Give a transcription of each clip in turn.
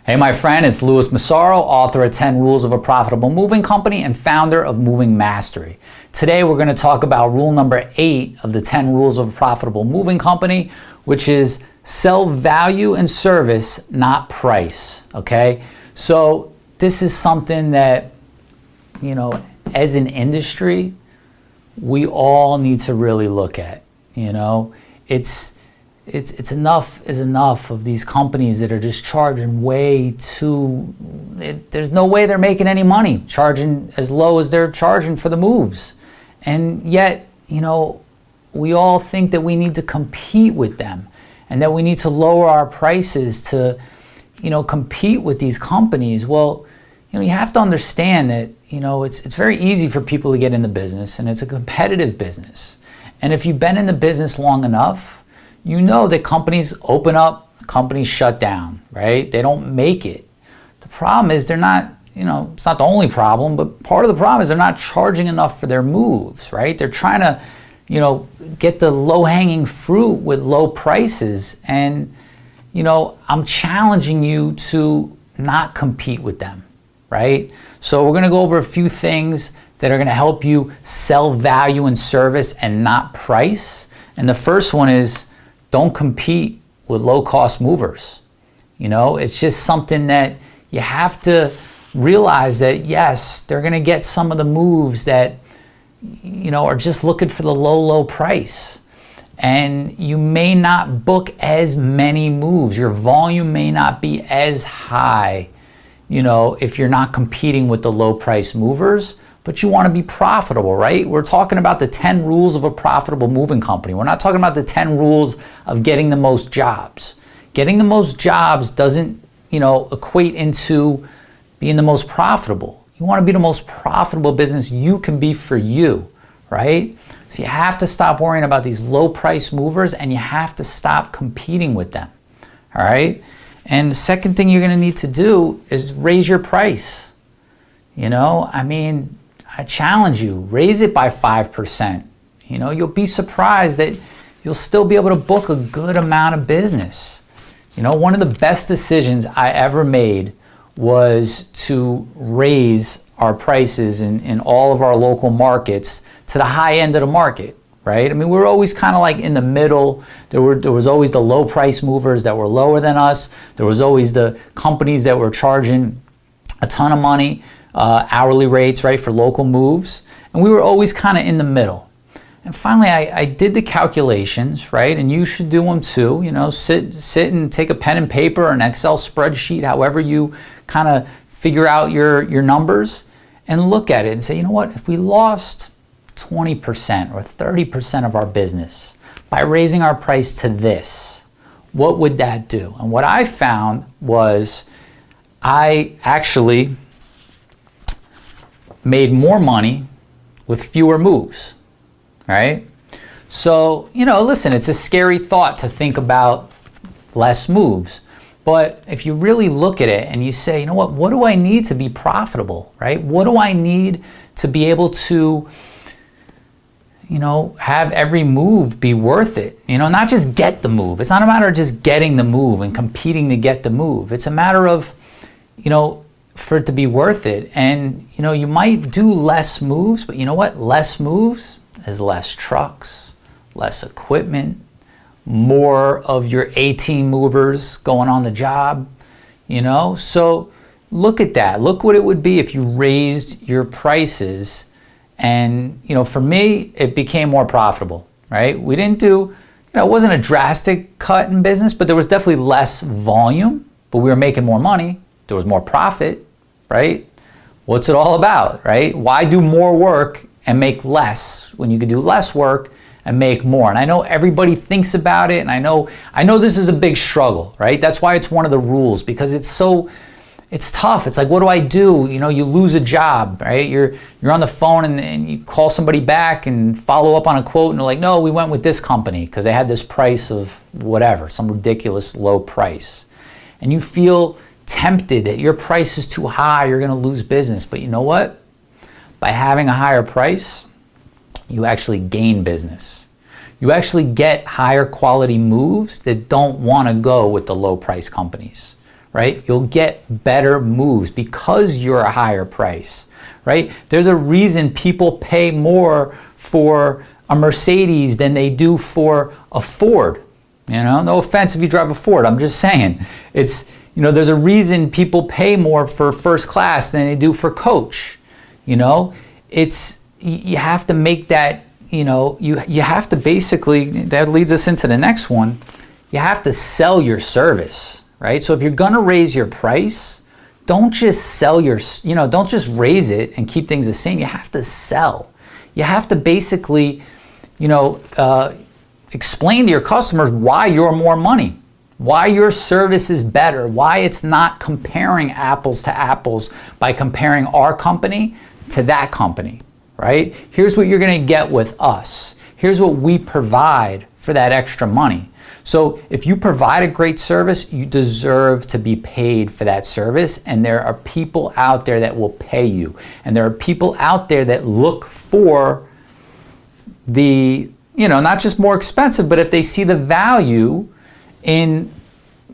Hey, my friend, it's Massaro, author of 10 Rules of a Profitable Moving Company and founder of Moving Mastery. Today, we're going to talk about rule number 8 of the 10 Rules of a Profitable Moving Company, which is sell value and service, not price. Okay? So this is something that, as an industry, we all need to really look at. It's enough is enough of these companies that are just charging way too, there's no way they're making any money charging as low as they're charging for the moves. And yet, we all think that we need to compete with them and that we need to lower our prices to, compete with these companies. Well, you have to understand that, it's very easy for people to get in the business, and it's a competitive business. And if you've been in the business long enough, you know that companies open up, companies shut down, right? They don't make it. The problem is they're not, it's not the only problem, but part of the problem is they're not charging enough for their moves, right? They're trying to, get the low-hanging fruit with low prices. And, I'm challenging you to not compete with them, right? So we're going to go over a few things that are going to help you sell value and service and not price. And the first one is, don't compete with low-cost movers. It's just something that you have to realize that, yes, they're going to get some of the moves that, are just looking for the low price. And you may not book as many moves. Your volume may not be as high, if you're not competing with the low-price movers. But you want to be profitable, right? We're talking about the 10 rules of a profitable moving company. We're not talking about the 10 rules of getting the most jobs. Getting the most jobs doesn't, equate into being the most profitable. You want to be the most profitable business you can be for you, right? So you have to stop worrying about these low price movers, and you have to stop competing with them, all right? And the second thing you're going to need to do is raise your price. I challenge you, raise it by 5%. You'll be surprised that you'll still be able to book a good amount of business. One of the best decisions I ever made was to raise our prices in all of our local markets to the high end of the market, right? We were always kind of like in the middle. There was always the low price movers that were lower than us. There was always the companies that were charging a ton of money, hourly rates, right, for local moves. And we were always kind of in the middle. And finally, I did the calculations, right, and you should do them too. Sit and take a pen and paper or an Excel spreadsheet, however you kind of figure out your numbers, and look at it and say, if we lost 20% or 30% of our business by raising our price to this, what would that do? And what I found was I actually made more money with fewer moves, right? So, listen, it's a scary thought to think about less moves. But if you really look at it and you say, what do I need to be profitable, right? What do I need to be able to, have every move be worth it? Not just get the move. It's not a matter of just getting the move and competing to get the move. It's a matter of, for it to be worth it. And, you might do less moves, but less moves is less trucks, less equipment, more of your A-team movers going on the job, So look at that. Look what it would be if you raised your prices. And, for me, it became more profitable, right? We didn't do, it wasn't a drastic cut in business, but there was definitely less volume, but we were making more money. There was more profit, right? What's it all about, right? Why do more work and make less when you could do less work and make more? And I know everybody thinks about it, and I know this is a big struggle, right? That's why it's one of the rules, because it's tough. It's like, what do I do? You lose a job, right? You're on the phone and you call somebody back and follow up on a quote, and they're like, no, we went with this company because they had this price of whatever, some ridiculous low price. And you feel tempted that your price is too high, you're going to lose business. But you know what? By having a higher price, you actually gain business. You actually get higher quality moves that don't want to go with the low price companies, right? You'll get better moves because you're a higher price, right? There's a reason people pay more for a Mercedes than they do for a Ford. You know, no offense if you drive a Ford, I'm just saying. It's, you know, there's a reason people pay more for first class than they do for coach. You know, it's, you have to make that, you know, you have to basically, that leads us into the next one, you have to sell your service, right? So if you're gonna raise your price, don't just sell your, you know, don't just raise it and keep things the same. You have to sell. You have to basically, you know, explain to your customers why you're more money, why your service is better, why it's not comparing apples to apples by comparing our company to that company, right? Here's what you're gonna get with us. Here's what we provide for that extra money. So if you provide a great service, you deserve to be paid for that service, and there are people out there that will pay you. And there are people out there that look for the, you know, not just more expensive, but if they see the value in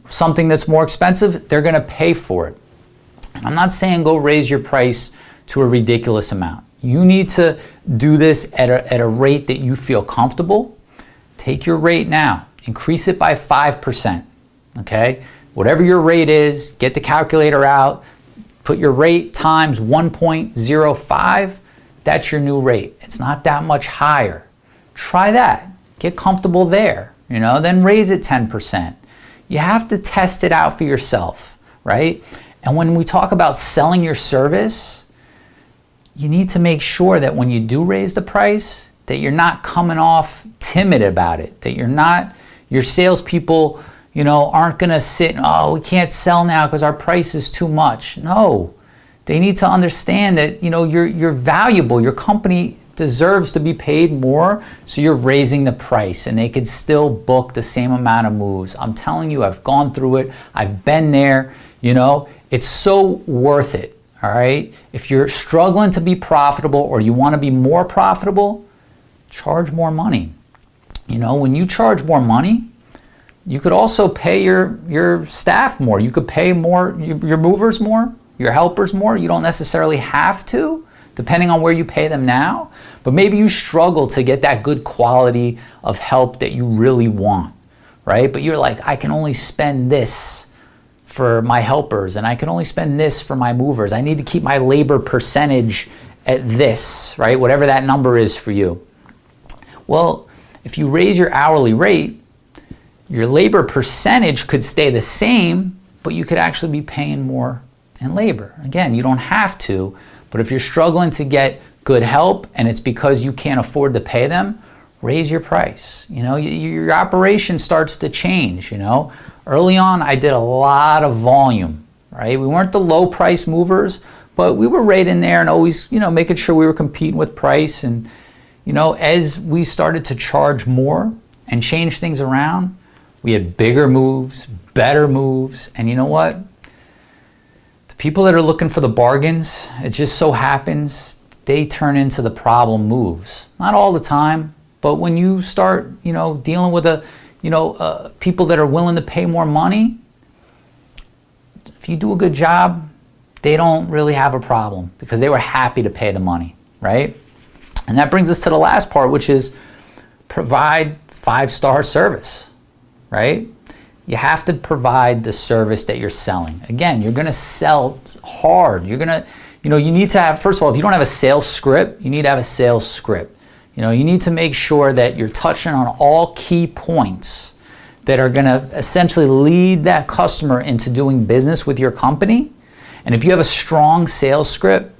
something that's more expensive, they're gonna pay for it. And I'm not saying go raise your price to a ridiculous amount. You need to do this at a rate that you feel comfortable. Take your rate now, increase it by 5%, okay? Whatever your rate is, get the calculator out, put your rate times 1.05, that's your new rate. It's not that much higher. Try that, get comfortable there, you know, then raise it 10%. You have to test it out for yourself, right? And when we talk about selling your service, you need to make sure that when you do raise the price, that you're not coming off timid about it, that you're not, your salespeople, you know, aren't gonna sit, oh, we can't sell now because our price is too much. No, they need to understand that, you know, you're valuable, your company deserves to be paid more, so you're raising the price and they can still book the same amount of moves. I'm telling you, I've gone through it, I've been there, you know, it's so worth it. All right, if you're struggling to be profitable or you want to be more profitable, charge more money. You know, when you charge more money, you could also pay your staff more. You could pay more, your movers more, your helpers more. You don't necessarily have to, depending on where you pay them now, but maybe you struggle to get that good quality of help that you really want, right? But you're like, I can only spend this for my helpers, and I can only spend this for my movers. I need to keep my labor percentage at this, right? Whatever that number is for you. Well, if you raise your hourly rate, your labor percentage could stay the same, but you could actually be paying more in labor. Again, you don't have to, but if you're struggling to get good help and it's because you can't afford to pay them, raise your price. You know, your operation starts to change, you know. Early on, I did a lot of volume, right? We weren't the low price movers, but we were right in there and always, you know, making sure we were competing with price. And, you know, as we started to charge more and change things around, we had bigger moves, better moves. And you know what? The people that are looking for the bargains, it just so happens, they turn into the problem moves. Not all the time, but when you start, you know, dealing with people that are willing to pay more money, if you do a good job, they don't really have a problem because they were happy to pay the money, right? And that brings us to the last part, which is provide 5-star service, right? You have to provide the service that you're selling. Again, you're gonna sell hard. You're gonna, you know, you need to have, first of all, if you don't have a sales script, you need to have a sales script. You know, you need to make sure that you're touching on all key points that are going to essentially lead that customer into doing business with your company. And if you have a strong sales script,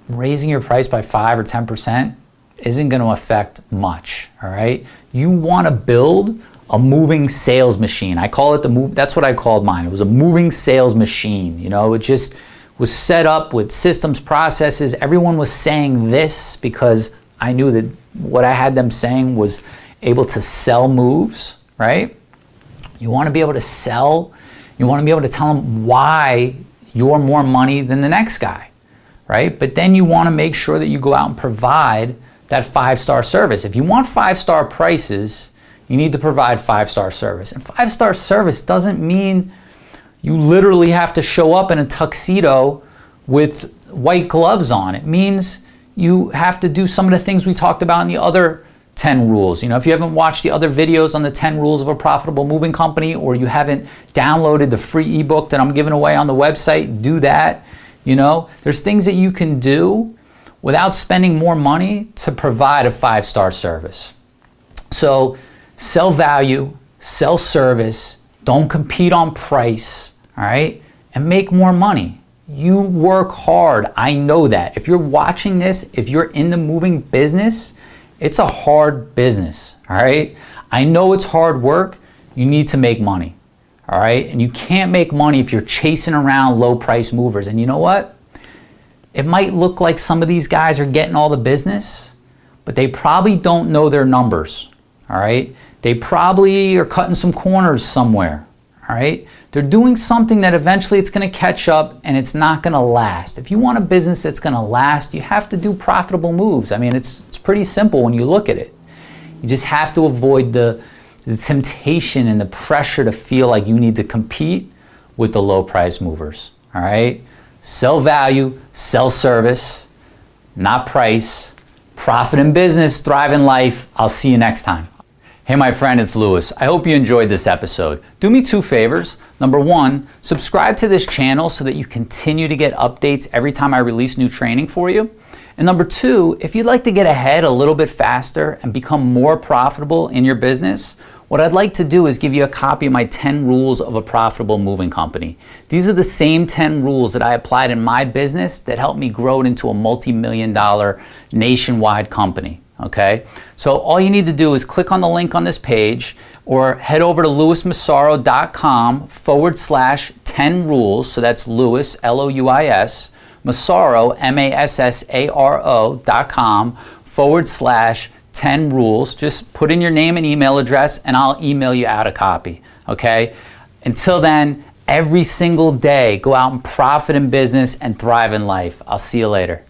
raising your price by 5 or 10% isn't going to affect much, all right? You want to build a moving sales machine. I call it that's what I called mine. It was a moving sales machine. You know, it just was set up with systems, processes. Everyone was saying this because I knew that what I had them saying was able to sell moves, right? You want to be able to sell. You want to be able to tell them why you're more money than the next guy, right? But then you want to make sure that you go out and provide that 5-star service. If you want 5-star prices, you need to provide 5-star service. And 5-star service doesn't mean you literally have to show up in a tuxedo with white gloves on. It means you have to do some of the things we talked about in the other 10 rules. You know, if you haven't watched the other videos on the 10 rules of a profitable moving company, or you haven't downloaded the free ebook that I'm giving away on the website, do that. You know, there's things that you can do without spending more money to provide a 5-star service. So sell value, sell service, don't compete on price, all right? And make more money. You work hard, I know that. If you're watching this, if you're in the moving business, it's a hard business, all right? I know it's hard work. You need to make money, all right? And you can't make money if you're chasing around low price movers. And you know what? It might look like some of these guys are getting all the business, but they probably don't know their numbers, all right? They probably are cutting some corners somewhere, all right? They're doing something that eventually it's gonna catch up and it's not gonna last. If you want a business that's gonna last, you have to do profitable moves. I mean, it's pretty simple when you look at it. You just have to avoid the temptation and the pressure to feel like you need to compete with the low price movers, all right? Sell value, sell service, not price. Profit in business, thrive in life. I'll see you next time. Hey, my friend, it's Lewis. I hope you enjoyed this episode. Do me 2 favors. Number 1, subscribe to this channel so that you continue to get updates every time I release new training for you. And number 2, if you'd like to get ahead a little bit faster and become more profitable in your business, what I'd like to do is give you a copy of my 10 rules of a profitable moving company. These are the same 10 rules that I applied in my business that helped me grow it into a multi-million-dollar nationwide company. Okay, so all you need to do is click on the link on this page or head over to lewismassaro.com/10 rules. So that's Lewis, L-O-U-I-S, Massaro, MASSARO.com/10 rules. Just put in your name and email address and I'll email you out a copy. Okay, until then, every single day, go out and profit in business and thrive in life. I'll see you later.